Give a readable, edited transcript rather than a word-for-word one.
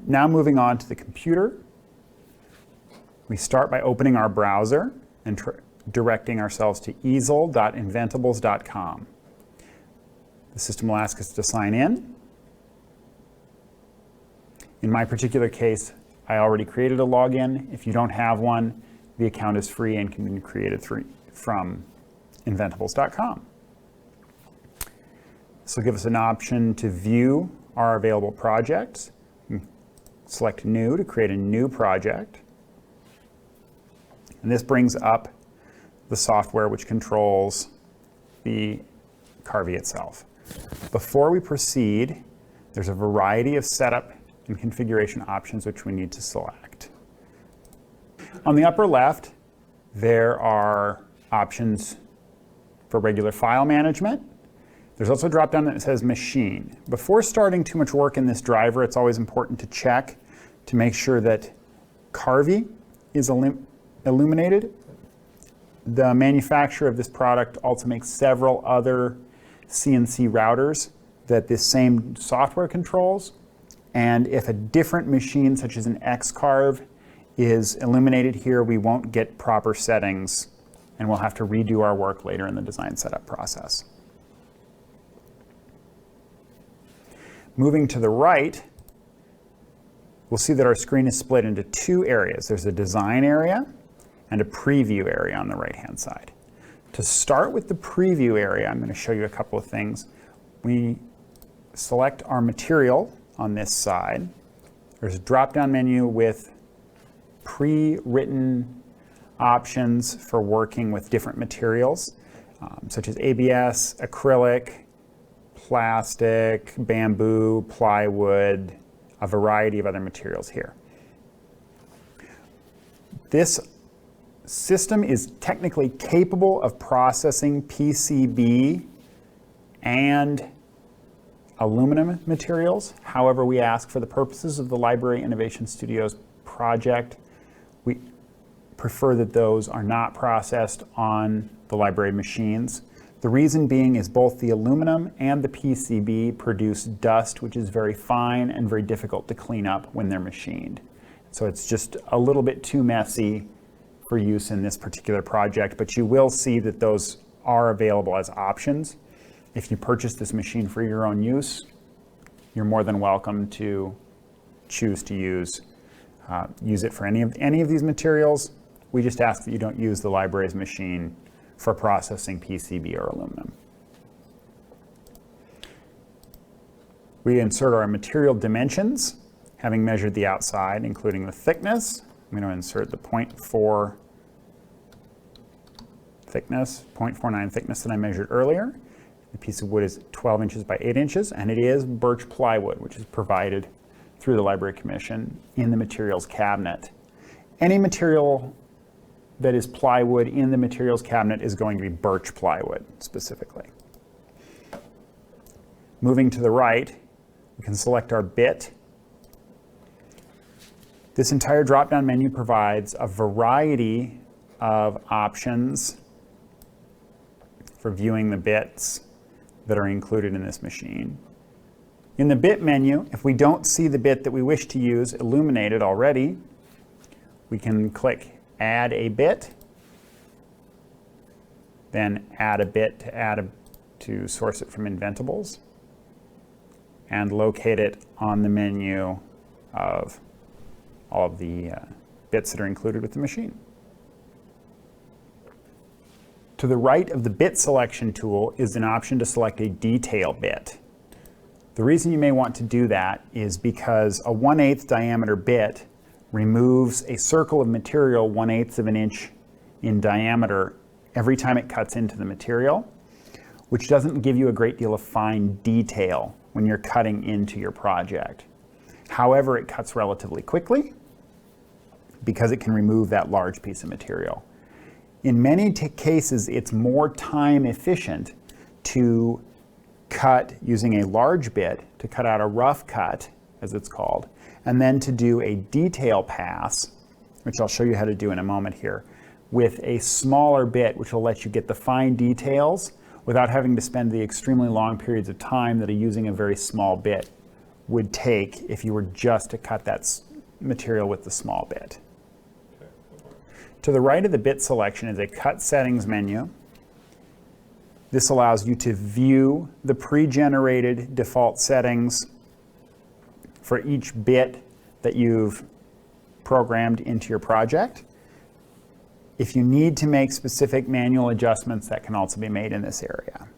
Now moving on to the computer, we start by opening our browser and directing ourselves to easel.inventables.com. The system will ask us to sign in. In my particular case, I already created a login. If you don't have one, the account is free and can be created from inventables.com. This will give us an option to view our available projects. Select New to create a new project. And this brings up the software which controls the Carvey itself. Before we proceed, there's a variety of setup and configuration options which we need to select. On the upper left, there are options for regular file management. There's also a drop-down that says Machine. Before starting too much work in this driver, it's always important to check to make sure that Carvey is illuminated. The manufacturer of this product also makes several other CNC routers that this same software controls. And if a different machine, such as an X-Carve, is illuminated here, we won't get proper settings, and we'll have to redo our work later in the design setup process. Moving to the right, we'll see that our screen is split into two areas. There's a design area and a preview area on the right-hand side. To start with the preview area, I'm going to show you a couple of things. We select our material on this side. There's a drop-down menu with pre-written options for working with different materials, such as ABS, acrylic, plastic, bamboo, plywood, a variety of other materials here. This system is technically capable of processing PCB and aluminum materials. However, we ask for the purposes of the Library Innovation Studios project, we prefer that those are not processed on the library machines. The reason being is both the aluminum and the PCB produce dust, which is very fine and very difficult to clean up when they're machined. So it's just a little bit too messy for use in this particular project, but you will see that those are available as options. If you purchase this machine for your own use, you're more than welcome to choose to use it for any of these materials. We just ask that you don't use the library's machine for processing PCB or aluminum. We insert our material dimensions, having measured the outside, including the thickness. I'm going to insert the 0.4 thickness, 0.49 thickness that I measured earlier. The piece of wood is 12 inches by 8 inches, and it is birch plywood, which is provided through the Library Commission in the materials cabinet. Any material that is plywood in the materials cabinet is going to be birch plywood specifically. Moving to the right, we can select our bit. This entire drop-down menu provides a variety of options for viewing the bits that are included in this machine. In the bit menu, if we don't see the bit that we wish to use illuminated already, we can click Add a bit, then add a bit to source it from Inventables, and locate it on the menu of all of the bits that are included with the machine. To the right of the bit selection tool is an option to select a detail bit. The reason you may want to do that is because a 1/8 diameter bit removes a circle of material 1/8 of an inch in diameter every time it cuts into the material, which doesn't give you a great deal of fine detail when you're cutting into your project. However, it cuts relatively quickly because it can remove that large piece of material. In many cases, it's more time efficient to cut using a large bit, to cut out a rough cut, as it's called, and then to do a detail pass, which I'll show you how to do in a moment here, with a smaller bit, which will let you get the fine details without having to spend the extremely long periods of time that using a very small bit would take if you were just to cut that material with the small bit. To the right of the bit selection is a cut settings menu. This allows you to view the pre-generated default settings for each bit that you've programmed into your project. If you need to make specific manual adjustments, that can also be made in this area.